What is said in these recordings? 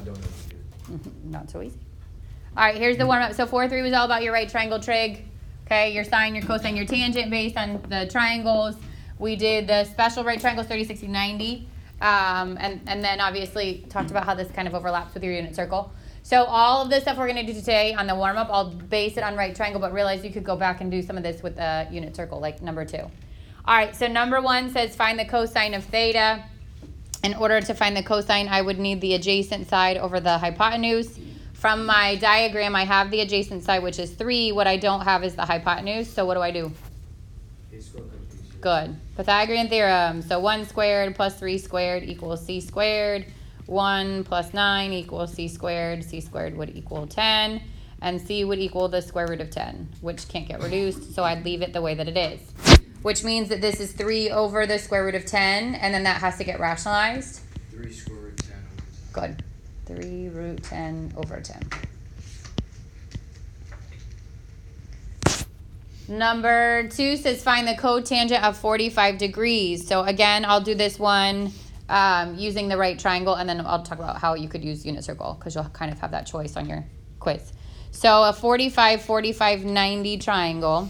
don't know. Not so easy. All right, here's the warm-up. So 4-3 was all about your right triangle trig. Okay, your sine, your cosine, your tangent based on the triangles. We did the special right triangles 30, 60, 90. And then obviously talked about how this kind of overlaps with your unit circle. So all of this stuff we're going to do today on the warm-up, I'll base it on right triangle, but realize you could go back and do some of this with the unit circle, like number 2. All right, so number 1 says find the cosine of theta. In order to find the cosine, I would need the adjacent side over the hypotenuse. From my diagram, I have the adjacent side, which is 3. What I don't have is the hypotenuse, so what do? Good. Pythagorean theorem. So 1 squared plus 3 squared equals c squared. 1 plus 9 equals c squared. C squared would equal 10. And c would equal the square root of 10, which can't get reduced, so I'd leave it the way that it is. Which means that this is 3 over the square root of 10, and then that has to get rationalized. 3 square root 10 over 10. Good. 3 root 10 over 10. Number 2 says find the cotangent of 45 degrees. So again, I'll do this one using the right triangle, and then I'll talk about how you could use unit circle, because you'll kind of have that choice on your quiz. So a 45, 45, 90 triangle.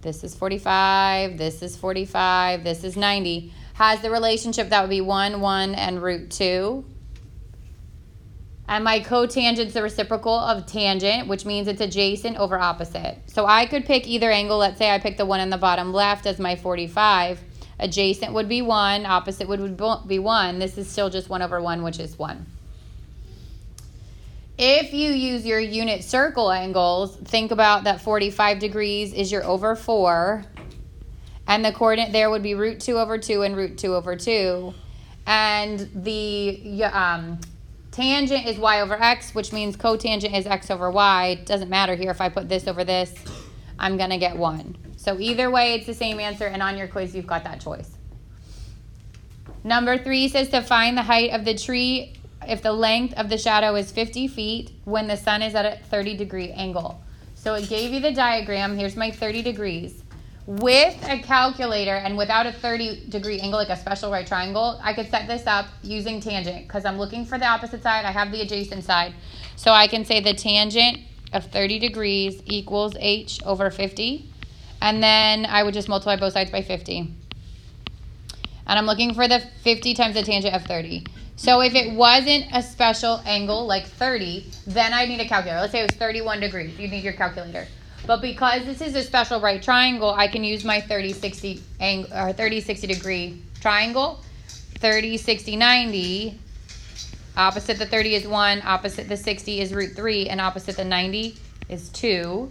This is 45, this is 45, this is 90. Has the relationship that would be 1, 1, and root 2. And my cotangent's the reciprocal of tangent, which means it's adjacent over opposite. So I could pick either angle. Let's say I pick the one in the bottom left as my 45. Adjacent would be 1, opposite would be 1. This is still just 1 over 1, which is 1. If you use your unit circle angles, think about that 45 degrees is your over 4. And the coordinate there would be root 2 over 2 and root 2 over 2. And the tangent is y over x, which means cotangent is x over y. It doesn't matter here. If I put this over this, I'm going to get 1. So either way, it's the same answer, and on your quiz, you've got that choice. Number 3 says to find the height of the tree if the length of the shadow is 50 feet when the sun is at a 30-degree angle. So it gave you the diagram. Here's my 30 degrees. With a calculator and without a 30-degree angle, like a special right triangle, I could set this up using tangent, because I'm looking for the opposite side. I have the adjacent side. So I can say the tangent of 30 degrees equals h over 50. And then I would just multiply both sides by 50. And I'm looking for the 50 times the tangent of 30. So if it wasn't a special angle, like 30, then I need a calculator. Let's say it was 31 degrees. You need your calculator. But because this is a special right triangle, I can use my 30-60 angle or 30-60 degree triangle. 30, 60, 90. Opposite the 30 is 1, opposite the 60 is root 3, and opposite the 90 is 2,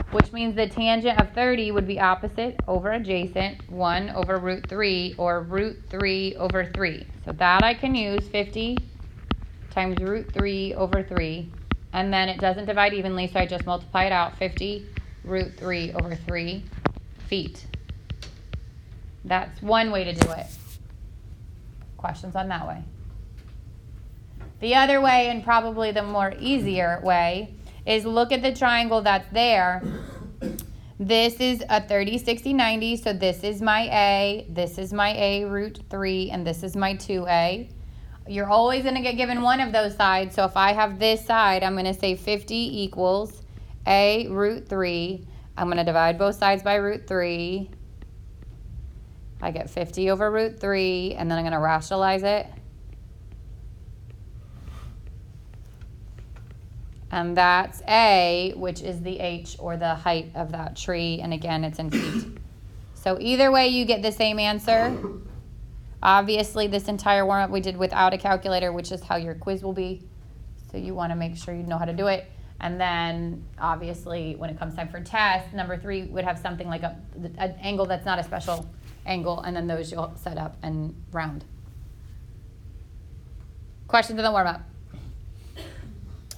which means the tangent of 30 would be opposite over adjacent, 1 over root 3, or root 3 over 3. So that I can use 50 times root 3 over 3. And then it doesn't divide evenly, so I just multiply it out. 50 root 3 over 3 feet. That's one way to do it. Questions on that way? The other way, and probably the more easier way, is look at the triangle that's there. This is a 30, 60, 90, so this is my A, this is my A root 3, and this is my 2A. You're always going to get given one of those sides, so if I have this side, I'm going to say 50 equals A root 3. I'm going to divide both sides by root 3. I get 50 over root 3, and then I'm going to rationalize it. And that's A, which is the h, or the height of that tree, and again, it's in feet. So either way, you get the same answer. Obviously, this entire warm-up we did without a calculator, which is how your quiz will be. So you want to make sure you know how to do it. And then, obviously, when it comes time for test, number 3 would have something like an angle that's not a special angle, and then those you'll set up and round. Questions in the warm-up?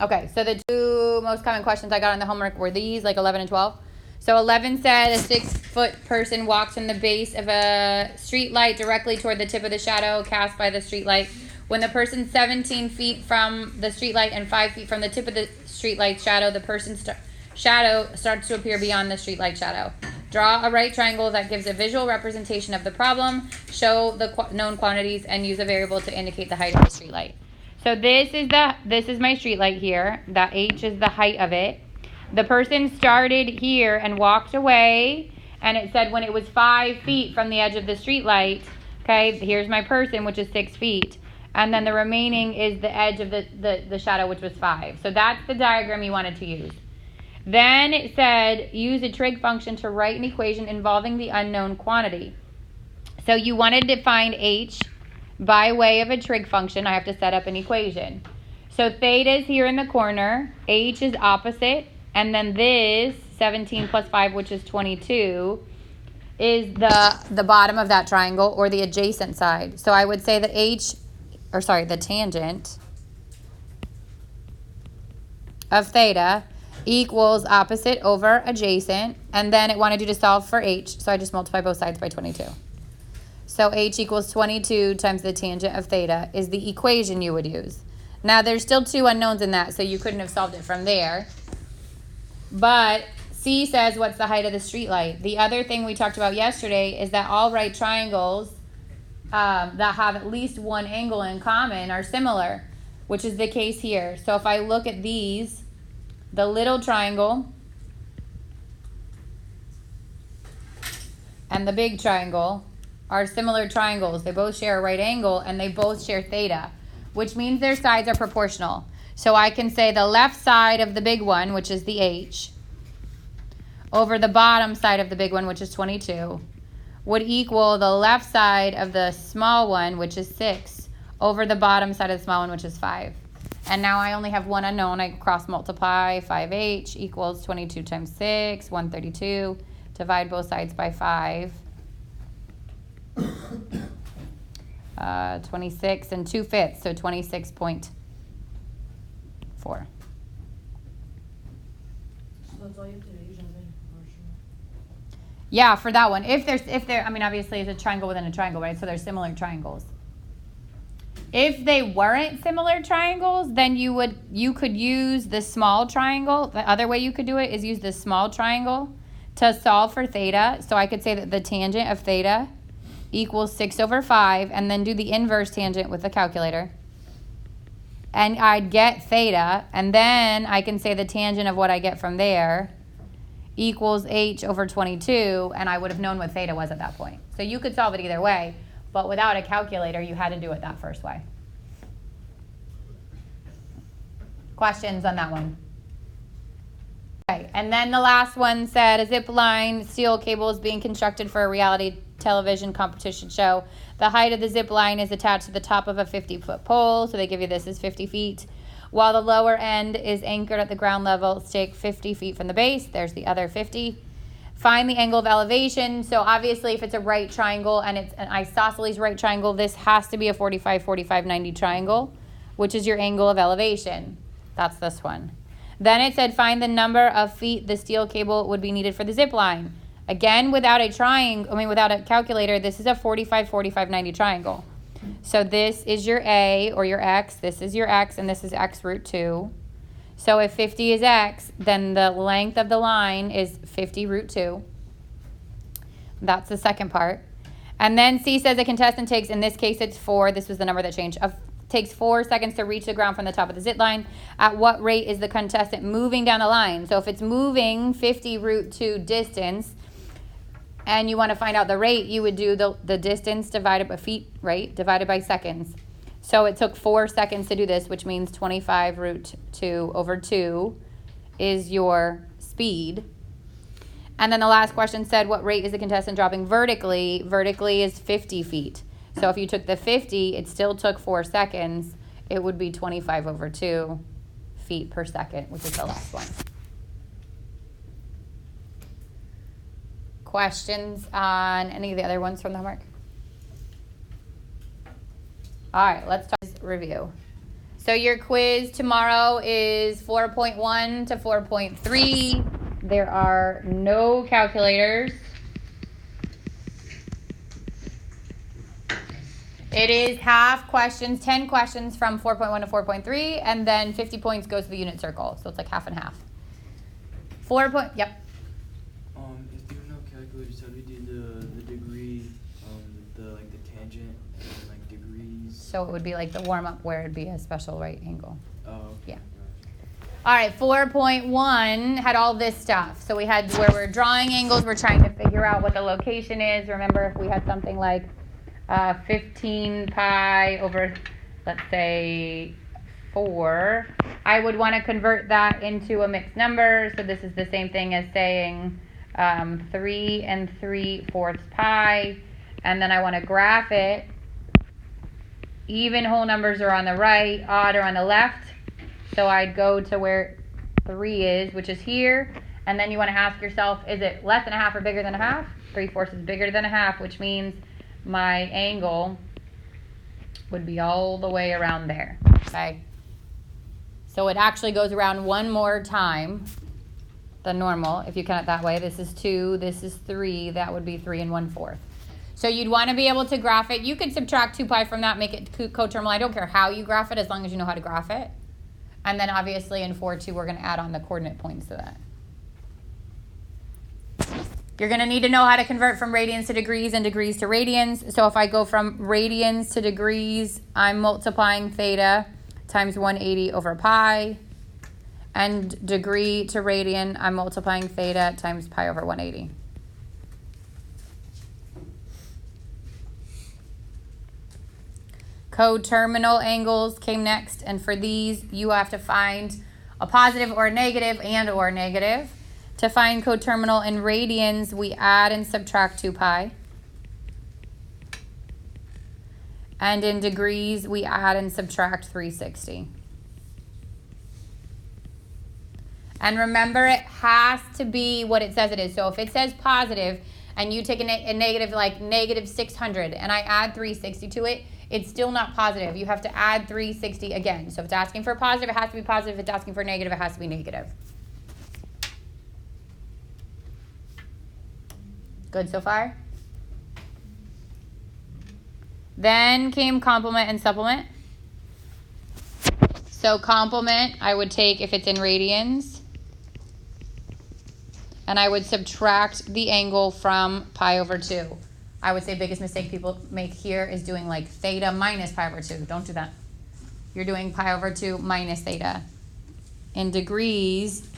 Okay, so the 2 most common questions I got on the homework were these, like 11 and 12. So 11 said a 6-foot person walks from the base of a street light directly toward the tip of the shadow cast by the street light. When the person's 17 feet from the street light and 5 feet from the tip of the street light shadow, the person's shadow starts to appear beyond the street light shadow. Draw a right triangle that gives a visual representation of the problem. Show the known quantities and use a variable to indicate the height of the street light. So this is my street light here. That H is the height of it. The person started here and walked away, and it said when it was 5 feet from the edge of the street light, okay, here's my person, which is 6 feet. And then the remaining is the edge of the shadow, which was 5. So that's the diagram you wanted to use. Then it said, use a trig function to write an equation involving the unknown quantity. So you wanted to find H by way of a trig function. I have to set up an equation. So theta is here in the corner. H is opposite. And then this, 17 plus 5, which is 22, is the bottom of that triangle, or the adjacent side. So I would say that the tangent of theta equals opposite over adjacent, and then it wanted you to solve for H, so I just multiply both sides by 22. So H equals 22 times the tangent of theta is the equation you would use. Now there's still 2 unknowns in that, so you couldn't have solved it from there. But C says, what's the height of the street light? The other thing we talked about yesterday is that all right triangles that have at least one angle in common are similar, which is the case here. So if I look at these, the little triangle and the big triangle are similar triangles. They both share a right angle and they both share theta, which means their sides are proportional. So I can say the left side of the big one, which is the H, over the bottom side of the big one, which is 22, would equal the left side of the small one, which is 6, over the bottom side of the small one, which is 5. And now I only have one unknown. I cross multiply. 5H equals 22 times 6, 132. Divide both sides by 5. 26 and 2/5, so 26.4. So that's all you have to do, you just make it proportional. Yeah, for that one. If they're, I mean, obviously it's a triangle within a triangle, right? So they're similar triangles. If they weren't similar triangles, then you could use the small triangle. The other way you could do it is use the small triangle to solve for theta. So I could say that the tangent of theta equals 6 over 5, and then do the inverse tangent with the calculator. And I'd get theta, and then I can say the tangent of what I get from there equals H over 22, and I would have known what theta was at that point. So you could solve it either way, but without a calculator, you had to do it that first way. Questions on that one? Okay, and then the last one said, a zip line steel cable is being constructed for a reality television competition show. The height of the zip line is attached to the top of a 50-foot pole, so they give you this as 50 feet, while the lower end is anchored at the ground level. Stake 50 feet from the base. There's the other 50. Find the angle of elevation. So obviously if it's a right triangle and it's an isosceles right triangle, this has to be a 45, 45, 90 triangle, which is your angle of elevation. That's this one. Then it said find the number of feet the steel cable would be needed for the zip line. Again, without a calculator, this is a 45, 45, 90 triangle. So this is your A or your X, this is your X, and this is X root 2. So if 50 is X, then the length of the line is 50 root 2. That's the second part. And then C says a contestant takes, in this case it's 4, this was the number that changed, takes 4 seconds to reach the ground from the top of the zip line. At what rate is the contestant moving down the line? So if it's moving 50 root 2 distance, and you want to find out the rate, you would do the distance divided by feet, right? Divided by seconds. So it took 4 seconds to do this, which means 25 root 2 over 2 is your speed. And then the last question said, what rate is the contestant dropping vertically? Vertically is 50 feet. So if you took the 50, it still took 4 seconds. It would be 25 over 2 feet per second, which is the last one. Questions on any of the other ones from the homework? All right, let's talk review. So your quiz tomorrow is 4.1 to 4.3. There are no calculators. It is half questions, 10 questions from 4.1 to 4.3, and then 50 points goes to the unit circle. So it's like half and half. Yep. If you know calculators, how do we do the degree, the tangent, and degrees? So it would be like the warm-up where it'd be a special right angle. Oh, okay. Yeah. Gotcha. All right, 4.1 had all this stuff. So we had where we're drawing angles, we're trying to figure out what the location is. Remember, if we had something like 15 pi over, let's say, 4, I would want to convert that into a mixed number. So this is the same thing as saying 3 3/4 pi. And then I want to graph it. Even whole numbers are on the right, odd are on the left. So I'd go to where 3 is, which is here. And then you want to ask yourself, is it less than a half or bigger than a half? 3/4 is bigger than a half, which means my angle would be all the way around there. Okay. So it actually goes around one more time than normal, if you count it that way. This is 2, this is 3, that would be 3 1/4. So you'd want to be able to graph it. You could subtract 2 pi from that, make it coterminal. I don't care how you graph it, as long as you know how to graph it. And then obviously in 4.2, we're going to add on the coordinate points to that. You're going to need to know how to convert from radians to degrees and degrees to radians. So if I go from radians to degrees, I'm multiplying theta times 180 over pi. And degree to radian, I'm multiplying theta times pi over 180. Coterminal angles came next, and for these you have to find a positive or a negative and or negative. To find coterminal in radians, we add and subtract 2 pi. And in degrees, we add and subtract 360. And remember, it has to be what it says it is. So if it says positive and you take a negative, like negative 600, and I add 360 to it, it's still not positive. You have to add 360 again. So if it's asking for positive, it has to be positive. If it's asking for negative, it has to be negative. Good so far? Then came complement and supplement. So complement, I would take if it's in radians, and I would subtract the angle from pi over 2. I would say biggest mistake people make here is doing like theta minus pi over 2. Don't do that. You're doing pi over 2 minus theta. In degrees,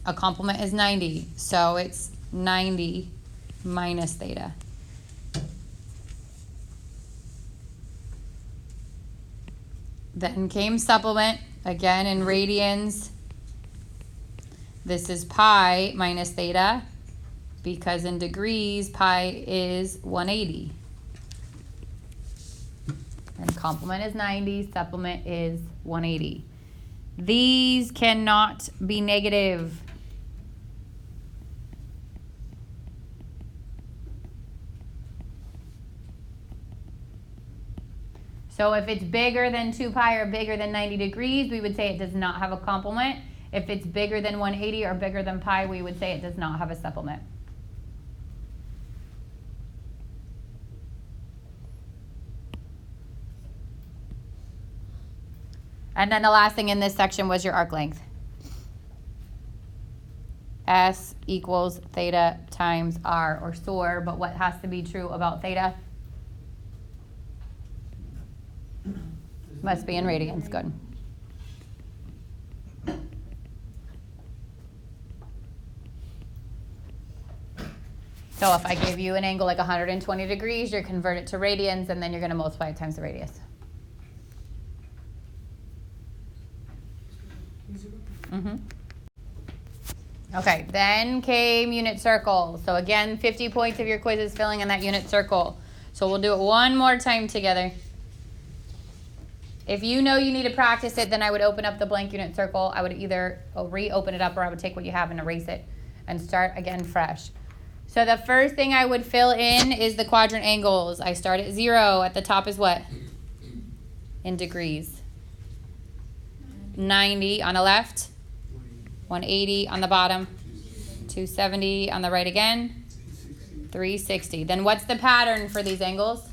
a complement is 90. So it's 90 minus theta. Then came supplement, again in radians. This is pi minus theta, because in degrees, pi is 180. And complement is 90, supplement is 180. These cannot be negative. So if it's bigger than 2 pi or bigger than 90 degrees, we would say it does not have a complement. If it's bigger than 180 or bigger than pi, we would say it does not have a supplement. And then the last thing in this section was your arc length. S equals theta times r, or SOR, but what has to be true about theta? Must be in radians. Good. So if I gave you an angle like 120 degrees, you're convert it to radians, and then you're going to multiply it times the radius. Mm-hmm. Okay, then came unit circle. So again, 50 points of your quiz is filling in that unit circle. So we'll do it one more time together. If you know you need to practice it, then I would open up the blank unit circle. I would either reopen it up, or I would take what you have and erase it and start again fresh. So the first thing I would fill in is the quadrant angles. I start at 0. At the top is what? In degrees. 90 on the left. 180 on the bottom. 270 on the right again. 360. Then what's the pattern for these angles?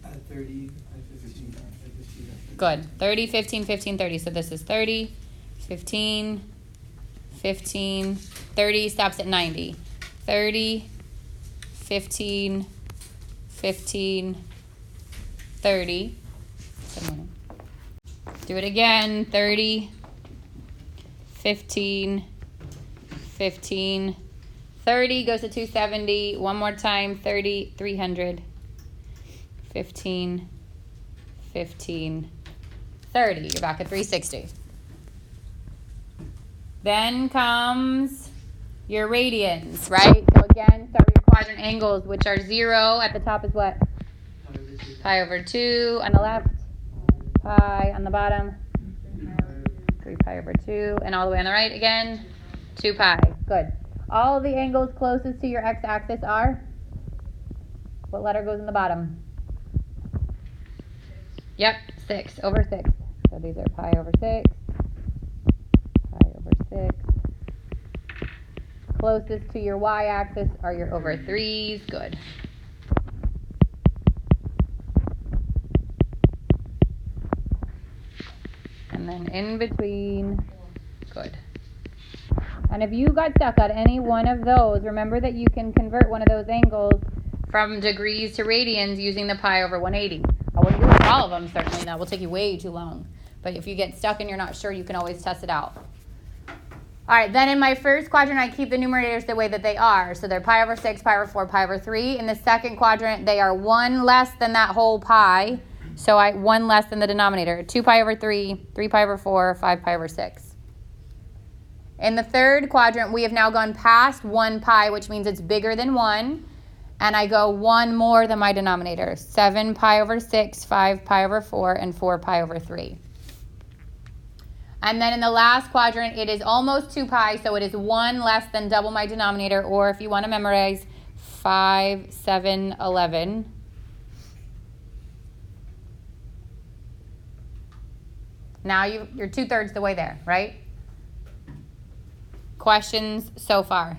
At 30, at 15, at 15. Good. 30, 15, 15, 30. So this is 30, 15, 15, 30 stops at 90. 30, 15, 15, 30. Good morning. Do it again. 30, 15, 15. 30 goes to 270. One more time. 30, 300. 15, 15, 30. You're back at 360. Then comes your radians, right? So again, start with your quadrant angles, which are 0. At the top is what? Pi over 2. On the left, pi. On the bottom, 3 pi over 2. And all the way on the right again, 2 pi. Good. All the angles closest to your x-axis are? What letter goes in the bottom? Yep, 6 over 6. So these are pi over 6. Pi over 6. Closest to your y-axis are your over 3s. Good. And then in between. Good. And if you got stuck at any one of those, remember that you can convert one of those angles from degrees to radians using the pi over 180. I wouldn't do it for all of them, certainly. That will take you way too long. But if you get stuck and you're not sure, you can always test it out. All right, then in my first quadrant, I keep the numerators the way that they are. So they're pi over 6, pi over 4, pi over 3. In the second quadrant, they are 1 less than that whole pi. So 1 less than the denominator. 2 pi over 3, 3 pi over 4, 5 pi over 6. In the third quadrant, we have now gone past 1 pi, which means it's bigger than 1. And I go 1 more than my denominator. 7 pi over 6, 5 pi over 4, and 4 pi over 3. And then in the last quadrant, it is almost 2 pi, so it is 1 less than double my denominator, or if you want to memorize, 5, 7, 11. Now you're 2/3 the way there, right? Questions so far?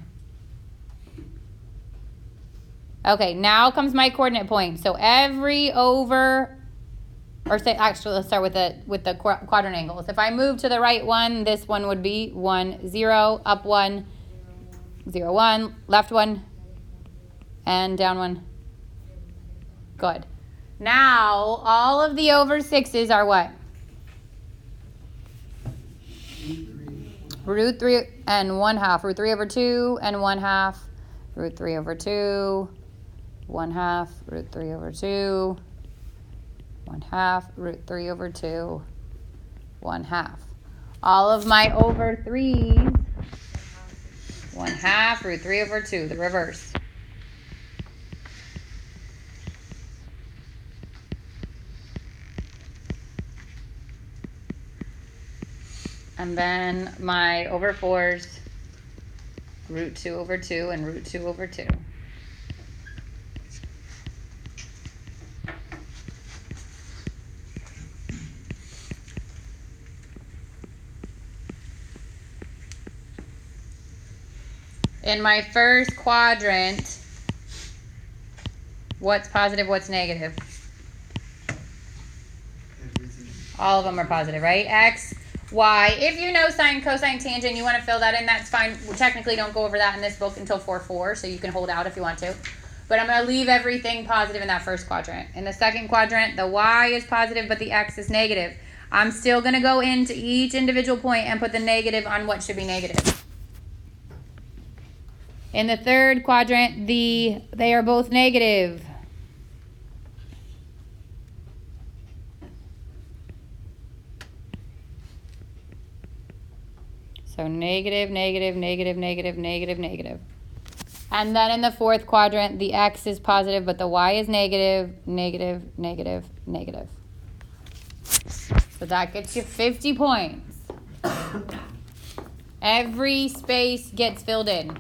Okay, now comes my coordinate point. So every over, or say, actually, let's start with the quadrant angles. If I move to the right one, this one would be 1, 0, up 1, 0, 1, left 1, and down 1. Good. Now, all of the over 6s are what? Root 3 and 1/2. Root 3 over 2 and 1/2. Root 3 over 2. 1/2. Root 3 over 2. 1/2. Root 3 over 2. 1/2. All of my over 3s. 1/2. Root 3 over 2. The reverse. And then my over 4s, root 2 over 2 and root 2 over 2. In my first quadrant, what's positive, what's negative? All of them are positive, right? X, Y. If you know sine, cosine, tangent, you want to fill that in, that's fine. We technically don't go over that in this book until 4-4, so you can hold out if you want to. But I'm going to leave everything positive in that first quadrant. In the second quadrant, the Y is positive, but the X is negative. I'm still going to go into each individual point and put the negative on what should be negative. In the third quadrant, they are both negative. So negative, negative, negative, negative, negative, negative. And then in the fourth quadrant, the X is positive, but the Y is negative, negative, negative, negative. So that gets you 50 points. Every space gets filled in.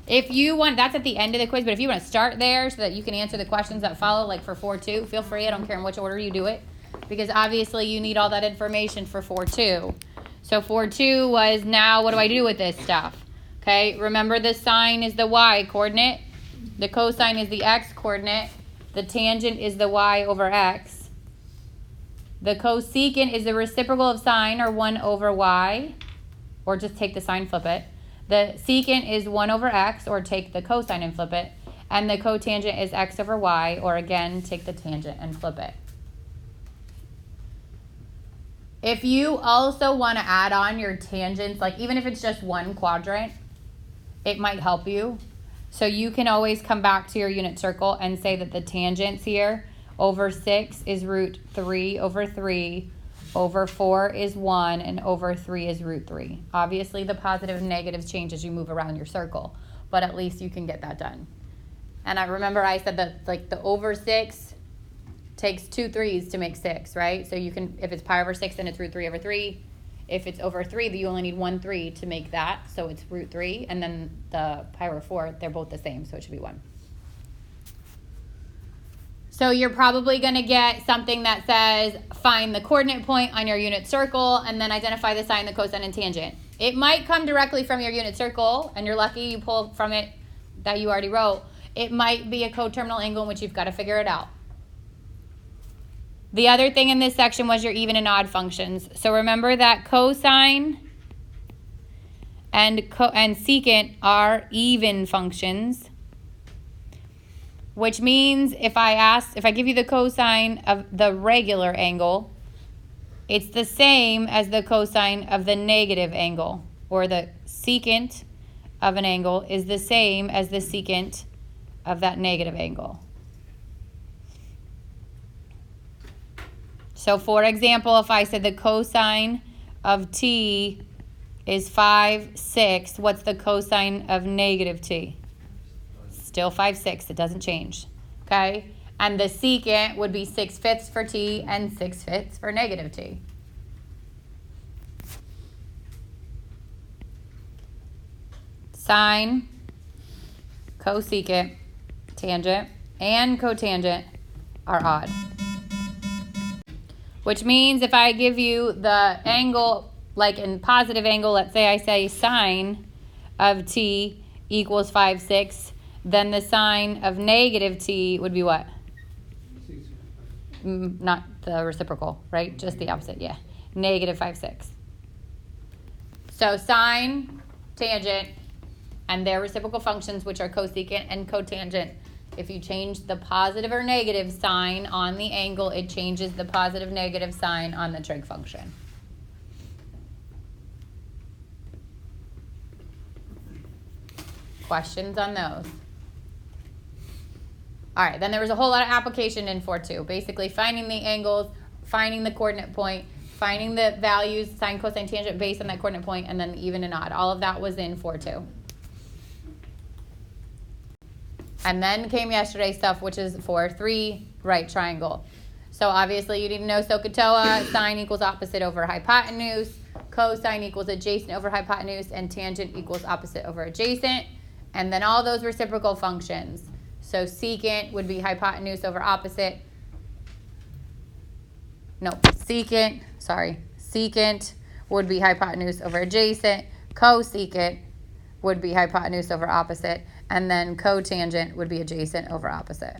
If you want, that's at the end of the quiz, but if you want to start there so that you can answer the questions that follow, like for 4-2, feel free. I don't care in which order you do it, because obviously you need all that information for 4-2. So 4-2 was, now what do I do with this stuff? Okay, remember the sine is the y coordinate, the cosine is the x coordinate, the tangent is the y over x, the cosecant is the reciprocal of sine, or 1 over y, or just take the sine, flip it. The secant is 1 over x, or take the cosine and flip it. and the cotangent is x over y, or again, take the tangent and flip it. If you also want to add on your tangents, like even if it's just one quadrant, it might help you. So you can always come back to your unit circle and say that the tangents here over 6 is root 3 over 3, over 4 is 1, and over 3 is root 3. Obviously, the positive and negatives change as you move around your circle, but at least you can get that done. And I remember I said that like the over 6 takes 2 3s to make 6, right? So you can, if it's pi over 6, then it's root 3 over 3. If it's over 3, you only need 1 3 to make that, so it's root 3. And then the pi over 4, they're both the same, so it should be 1. So you're probably going to get something that says find the coordinate point on your unit circle and then identify the sine, the cosine, and tangent. It might come directly from your unit circle, and you're lucky you pull from it that you already wrote. It might be a coterminal angle in which you've got to figure it out. The other thing in this section was your even and odd functions. So remember that cosine and secant are even functions, which means if I give you the cosine of the regular angle, it's the same as the cosine of the negative angle, or the secant of an angle is the same as the secant of that negative angle. So for example, if I said the cosine of t is 5, 6, what's the cosine of negative t? Still 5, 6, it doesn't change, okay? And the secant would be 6/5 for t and 6/5 for negative t. Sine, cosecant, tangent, and cotangent are odd. Which means if I give you the angle, like in positive angle, let's say I say sine of t equals 5, 6, then the sine of negative t would be what? Not the reciprocal, right? Just the opposite, yeah. Negative 5, 6. So sine, tangent, and their reciprocal functions, which are cosecant and cotangent. If you change the positive or negative sign on the angle, it changes the positive negative sign on the trig function. Questions on those? All right, then there was a whole lot of application in 4.2. Basically finding the angles, finding the coordinate point, finding the values, sine, cosine, tangent based on that coordinate point, and then even and odd. All of that was in 4.2. And then came yesterday's stuff, which is 4.3, right triangle. So obviously you need to know SOHCAHTOA, sine equals opposite over hypotenuse, cosine equals adjacent over hypotenuse, and tangent equals opposite over adjacent. And then all those reciprocal functions. So secant would be hypotenuse over opposite. No, secant would be hypotenuse over adjacent. Cosecant would be hypotenuse over opposite. And then cotangent would be adjacent over opposite.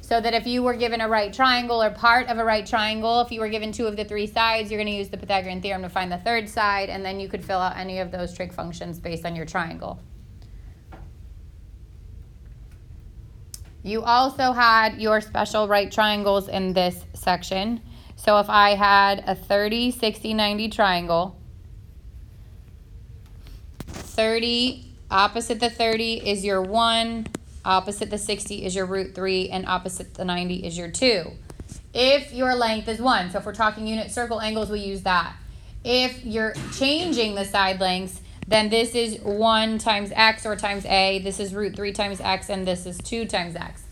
So that if you were given a right triangle or part of a right triangle, if you were given 2 of the 3 sides, you're going to use the Pythagorean theorem to find the third side, and then you could fill out any of those trig functions based on your triangle. You also had your special right triangles in this section. So if I had a 30, 60, 90 triangle, 30 opposite the 30 is your 1, opposite the 60 is your root 3, and opposite the 90 is your 2. If your length is 1, so if we're talking unit circle angles, we use that. If you're changing the side lengths, then this is 1 times x or times a, this is root 3 times x, and this is 2 times x,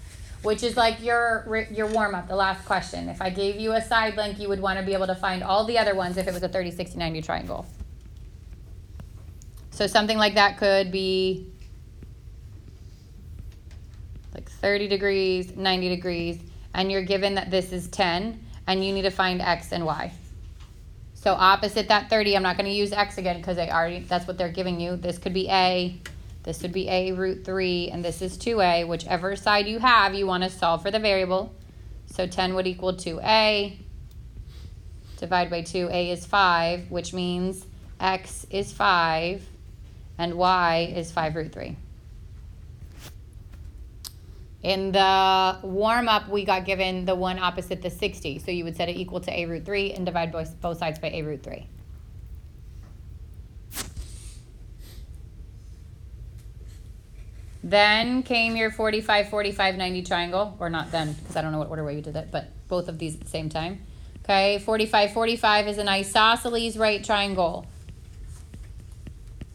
which is like your warm-up, the last question. If I gave you a side length, you would want to be able to find all the other ones if it was a 30, 60, 90 triangle. So something like that could be like 30 degrees, 90 degrees, and you're given that this is 10, and you need to find x and y. So opposite that 30, I'm not going to use x again because that's what they're giving you. This could be a, this would be a root 3, and this is 2a. Whichever side you have, you want to solve for the variable. So 10 would equal 2a. Divide by 2, a is 5, which means x is 5, and y is 5 root 3. In the warm-up, we got given the one opposite the 60. So you would set it equal to a root 3 and divide both sides by a root 3. Then came your 45, 45, 90 triangle. Or not then, because I don't know what order way you did it, but both of these at the same time. Okay, 45, 45 is an isosceles right triangle.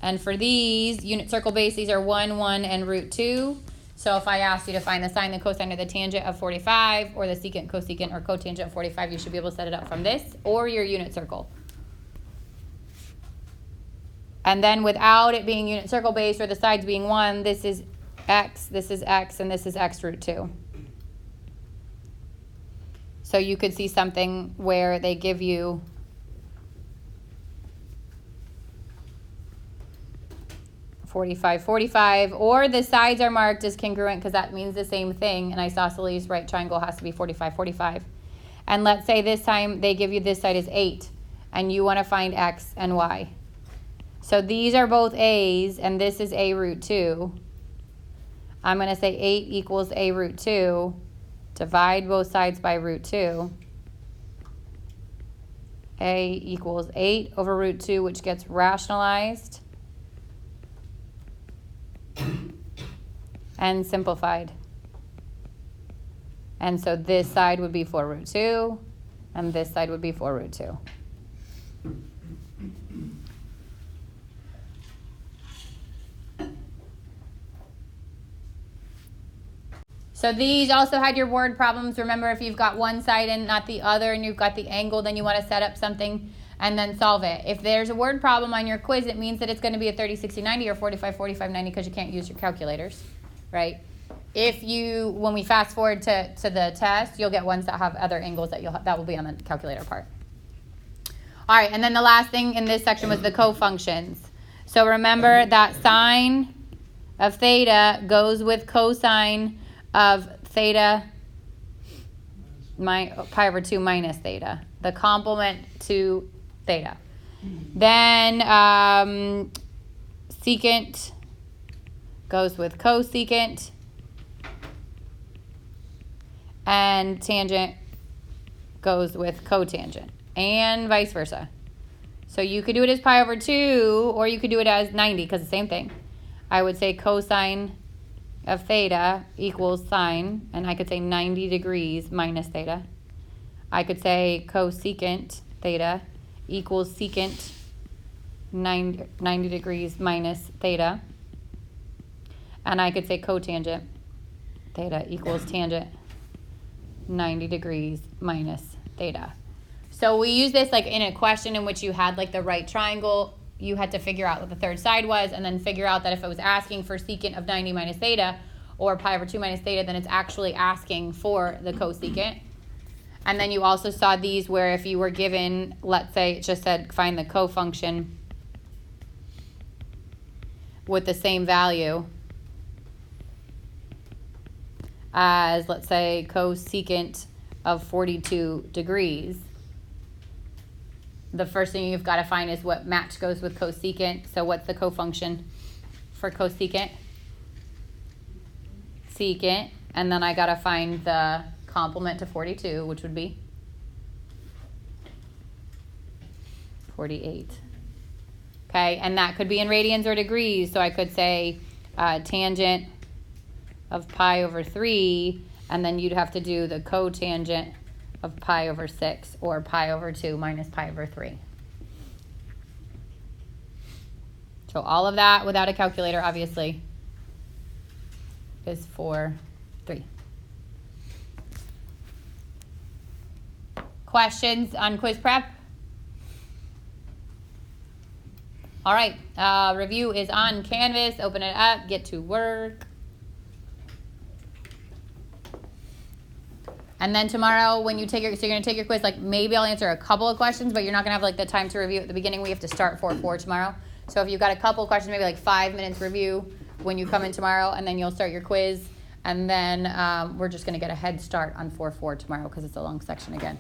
And for these, unit circle base, these are 1, 1, and root 2. So if I asked you to find the sine, the cosine, or the tangent of 45, or the secant, cosecant, or cotangent of 45, you should be able to set it up from this or your unit circle. And then without it being unit circle based or the sides being 1, this is x, and this is x root 2. So you could see something where they give you (45, 45), or the sides are marked as congruent because that means the same thing. An isosceles right triangle has to be 45, 45. And let's say this time they give you this side is 8, and you want to find x and y. So these are both a's, and this is a root 2. I'm going to say 8 equals a root 2. Divide both sides by root 2. A equals 8 over root 2, which gets rationalized and simplified. And so this side would be 4 root 2, and this side would be 4 root 2. So these also had your word problems. Remember, if you've got one side and not the other, and you've got the angle, then you want to set up something and then solve it. If there's a word problem on your quiz, it means that it's going to be a 30, 60, 90 or 45, 45, 90 because you can't use your calculators, right? If you, when we fast forward to the test, you'll get ones that have other angles that will be on the calculator part. All right, and then the last thing in this section was the cofunctions. So remember that sine of theta goes with cosine of theta pi over 2 minus theta, the complement to theta. Then secant goes with cosecant, and tangent goes with cotangent, and vice versa. So you could do it as pi over 2, or you could do it as 90, because it's the same thing. I would say cosine of theta equals sine, and I could say 90 degrees minus theta. I could say cosecant theta equals secant 90 degrees minus theta. And I could say cotangent theta equals tangent 90 degrees minus theta. So we use this like in a question in which you had like the right triangle. You had to figure out what the third side was, and then figure out that if it was asking for secant of 90 minus theta or pi over 2 minus theta, then it's actually asking for the cosecant. And then you also saw these where if you were given, let's say it just said find the cofunction with the same value as, let's say, cosecant of 42 degrees. The first thing you've got to find is what match goes with cosecant. So what's the cofunction for cosecant? Secant. And then I got to find the complement to 42, which would be 48. Okay, and that could be in radians or degrees. So I could say tangent of pi over 3, and then you'd have to do the cotangent of pi over 6, or pi over 2 minus pi over 3. So all of that without a calculator, obviously, is 4, 3. Questions on quiz prep? All right, review is on Canvas. Open it up, get to work. And then tomorrow when you take your, so you're going to take your quiz, like maybe I'll answer a couple of questions, but you're not going to have like the time to review at the beginning. We have to start 4-4 tomorrow. So if you've got a couple of questions, maybe like 5 minutes review when you come in tomorrow, and then you'll start your quiz. And then we're just going to get a head start on 4-4 tomorrow because it's a long section again.